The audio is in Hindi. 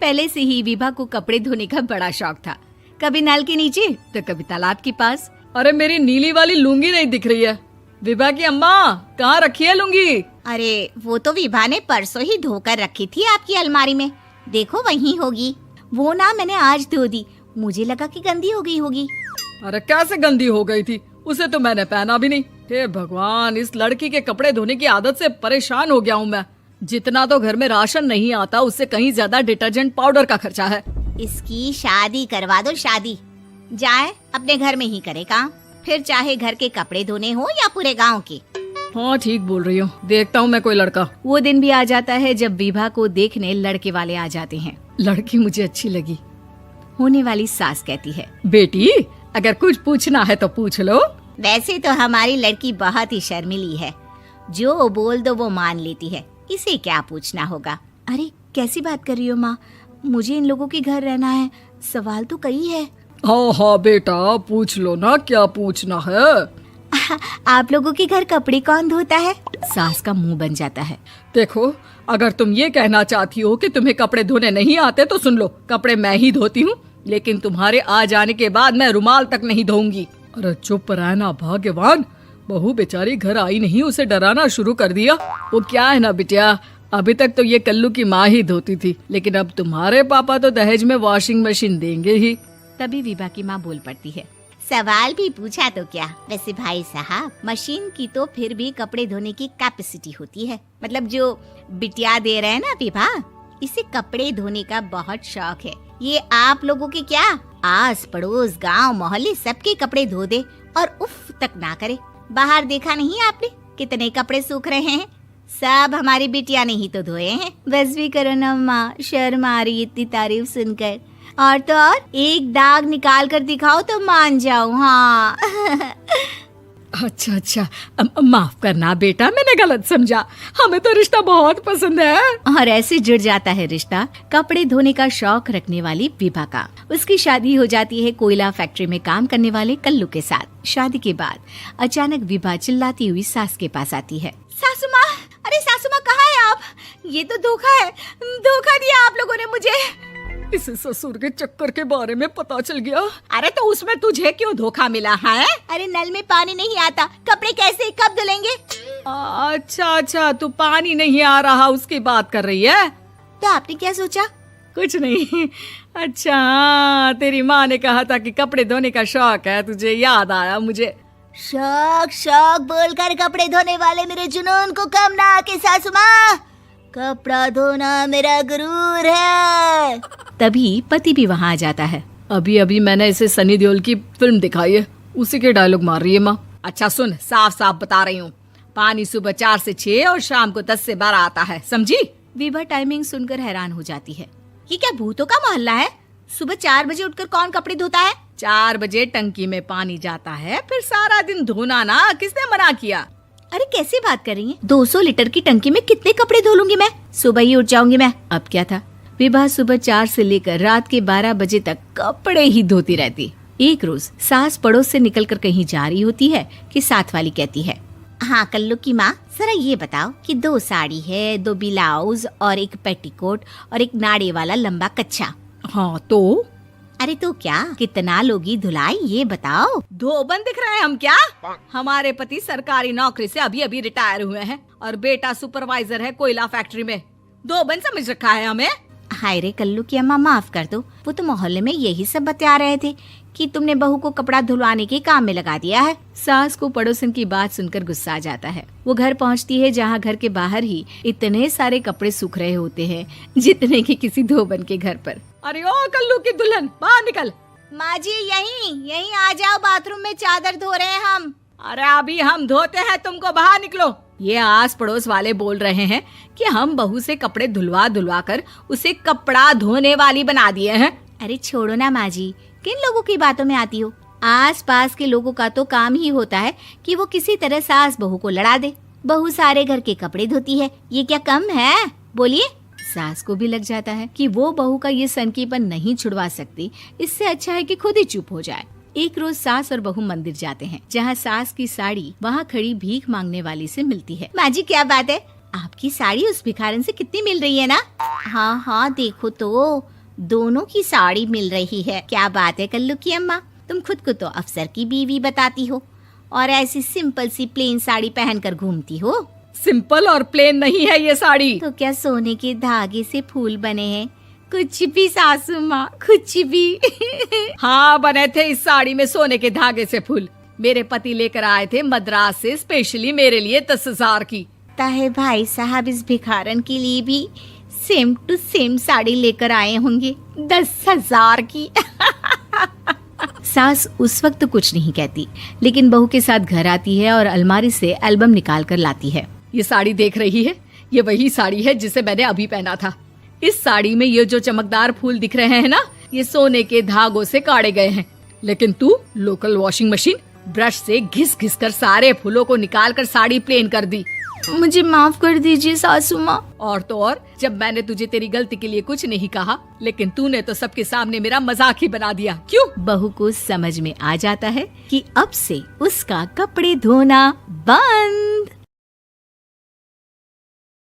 पहले से ही विभा को कपड़े धोने का बड़ा शौक था। कभी नल के नीचे तो कभी तालाब के पास। अरे मेरी नीली वाली लुंगी नहीं दिख रही है। विभा की अम्मा, कहाँ रखी है लुंगी? अरे वो तो विभा ने परसों ही धोकर रखी थी आपकी अलमारी में, देखो वहीं होगी। वो ना मैंने आज धो दी, मुझे लगा कि गंदी हो गई होगी। अरे कैसे गंदी हो गई थी? उसे तो मैंने पहना भी नहीं। हे भगवान, इस लड़की के कपड़े धोने की आदत से परेशान हो गया हूँ मैं। जितना तो घर में राशन नहीं आता, उससे कहीं ज्यादा डिटर्जेंट पाउडर का खर्चा है। इसकी शादी करवा दो, शादी। जाए अपने घर में ही करे काम, फिर चाहे घर के कपड़े धोने हो या पूरे गांव के। हाँ ठीक बोल रही हूँ, देखता हूँ मैं कोई लड़का। वो दिन भी आ जाता है जब विभा को देखने लड़के वाले आ जाते हैं। लड़की मुझे अच्छी लगी। होने वाली सास कहती है, बेटी अगर कुछ पूछना है तो पूछ लो। वैसे तो हमारी लड़की बहुत ही शर्मीली है, जो बोल दो वो मान लेती है, इसे क्या पूछना होगा। अरे कैसी बात कर रही हो माँ, मुझे इन लोगों के घर रहना है, सवाल तो कई है। हाँ हाँ बेटा, पूछ लो ना, क्या पूछना है। आप लोगों के घर कपड़े कौन धोता है? सास का मुंह बन जाता है। देखो, अगर तुम ये कहना चाहती हो कि तुम्हें कपड़े धोने नहीं आते तो सुन लो, कपड़े मैं ही धोती हूँ, लेकिन तुम्हारे आ जाने के बाद मैं रुमाल तक नहीं धोऊंगी। अरे चुप रहना भाग्यवान, बहू बेचारी घर आई नहीं, उसे डराना शुरू कर दिया। वो क्या है ना बिटिया, अभी तक तो ये कल्लू की माँ ही धोती थी, लेकिन अब तुम्हारे पापा तो दहेज में वॉशिंग मशीन देंगे ही। तभी विभा की माँ बोल पड़ती है, सवाल भी पूछा तो क्या। वैसे भाई साहब, मशीन की तो फिर भी कपड़े धोने की कैपेसिटी होती है। मतलब जो बिटिया दे रहे हैं ना विभा, इसे कपड़े धोने का बहुत शौक है। ये आप लोगों के क्या, आस पड़ोस गांव मोहल्ले सबके कपड़े धो दे और उफ तक ना करे। बाहर देखा नहीं आपने कितने कपड़े सूख रहे हैं? सब हमारी बिटिया ने ही तो धोए हैं। बस भी करो ना माँ, शर्म आ रही इतनी तारीफ सुनकर। और तो और एक दाग निकाल कर दिखाओ तो मान जाऊं। हाँ अच्छा, माफ करना बेटा, मैंने गलत समझा। हमें तो रिश्ता बहुत पसंद है। और ऐसे जुड़ जाता है रिश्ता कपड़े धोने का शौक रखने वाली विभा का। उसकी शादी हो जाती है कोयला फैक्ट्री में काम करने वाले कल्लू के साथ। शादी के बाद अचानक विभा चिल्लाती हुई सास के पास आती है। सासू माँ, अरे सासू माँ कहाँ है आप? ये तो धोखा है, धोखा दिया आप लोगों ने मुझे। इसे ससुर के चक्कर के बारे में पता चल गया। अरे तो उसमें तुझे क्यों धोखा मिला है? अरे नल में पानी नहीं आता, कपड़े कैसे कब धुलेंगे? अच्छा, तू पानी नहीं आ रहा उसकी बात कर रही है। तो आपने क्या सोचा? कुछ नहीं। अच्छा, तेरी माँ ने कहा था कि कपड़े धोने का शौक है तुझे, याद आया मुझे। शौक बोलकर कपड़े धोने वाले मेरे जुनून को कम ना आके सासू माँ, कपड़ा धोना मेरा गुरूर है। तभी पति भी वहाँ आ जाता है। अभी मैंने इसे सनी देओल की फिल्म दिखाई है, उसी के डायलॉग मार रही है माँ। अच्छा सुन, साफ साफ बता रही हूँ, पानी सुबह 4 से 6 और शाम को 10 से 12 आता है, समझी? विभा टाइमिंग सुनकर हैरान हो जाती है। ये क्या भूतों का मोहल्ला है? सुबह 4 बजे उठकर कौन कपड़े धोता है? 4 बजे टंकी में पानी जाता है, फिर सारा दिन धोना ना, किसने मना किया? अरे कैसी बात कर रही हैं? 200 लीटर की टंकी में कितने कपड़े धो लूंगी मैं? सुबह ही उठ जाऊंगी मैं। अब क्या था, विभा सुबह 4 से लेकर रात के 12 बजे तक कपड़े ही धोती रहती। एक रोज सास पड़ोस से निकलकर कहीं जा रही होती है कि साथ वाली कहती है, हाँ कल्लू की माँ, जरा ये बताओ कि 2 साड़ी है, 2 ब्लाउज और एक पेटीकोट और एक नाड़े वाला लंबा कच्छा। हाँ तो? अरे तो क्या, कितना लोगी धुलाई ये बताओ। धोबन दिख रहे हैं हम क्या? हमारे पति सरकारी नौकरी से अभी रिटायर हुए हैं और बेटा सुपरवाइजर है कोयला फैक्ट्री में। धोबन समझ रखा है हमें? हाय रे कल्लू की अम्मा, माफ कर दो, वो तो मोहल्ले में यही सब बता रहे थे कि तुमने बहू को कपड़ा धुलवाने के काम में लगा दिया है। सास को पड़ोसन की बात सुनकर गुस्सा आ जाता है। वो घर पहुंचती है जहां घर के बाहर ही इतने सारे कपड़े सूख रहे होते हैं जितने कि किसी धोबन के घर पर। अरे ओ कल्लू की दुल्हन, बाहर निकल। माँ जी यहीं आ जाओ, बाथरूम में चादर धो रहे हैं हम। अरे अभी हम धोते हैं, तुमको बाहर निकलो। ये आस पड़ोस वाले बोल रहे हैं कि हम बहू से कपड़े धुलवा कर उसे कपड़ा धोने वाली बना दिए हैं। अरे छोड़ो ना माँ जी, किन लोगों की बातों में आती हो? आस पास के लोगों का तो काम ही होता है कि वो किसी तरह सास बहू को लड़ा दे। बहू सारे घर के कपड़े धोती है, ये क्या कम है? बोलिए। सास को भी लग जाता है कि वो बहू का ये सनकीपन नहीं छुड़वा सकती, इससे अच्छा है कि खुद ही चुप हो जाए। एक रोज सास और बहू मंदिर जाते हैं, जहाँ सास की साड़ी वहाँ खड़ी भीख मांगने वाली से मिलती है। माँ जी क्या बात है, आपकी साड़ी उस भिखारन से कितनी मिल रही है ना? हाँ हाँ देखो तो, दोनों की साड़ी मिल रही है। क्या बात है कल्लू की अम्मा, तुम खुद को तो अफसर की बीवी बताती हो और ऐसी सिंपल सी प्लेन साड़ी पहनकर घूमती हो। सिंपल और प्लेन नहीं है ये साड़ी। तो क्या सोने के धागे से फूल बने हैं? कुछ भी सासू माँ, कुछ भी। हाँ बने थे इस साड़ी में सोने के धागे से फूल। मेरे पति लेकर आए थे मद्रास से स्पेशली मेरे लिए 10,000 की। ताहे भाई साहब इस भिखारन के लिए भी सेम टू सेम साड़ी लेकर आए होंगे 10,000 की। सास उस वक्त तो कुछ नहीं कहती, लेकिन बहू के साथ घर आती है और अलमारी से एल्बम निकाल कर लाती है। ये साड़ी देख रही है, ये वही साड़ी है जिसे मैंने अभी पहना था। इस साड़ी में ये जो चमकदार फूल दिख रहे हैं ना, ये सोने के धागों से काटे गए हैं। लेकिन तू लोकल वॉशिंग मशीन ब्रश से घिस घिस कर सारे फूलों को निकाल कर साड़ी प्लेन कर दी। मुझे माफ कर दीजिए सासू माँ। और तो और, जब मैंने तुझे तेरी गलती के लिए कुछ नहीं कहा, लेकिन तूने तो सबके सामने मेरा मजाक ही बना दिया। क्यों? बहू को समझ में आ जाता है कि अब से उसका कपड़े धोना बंद।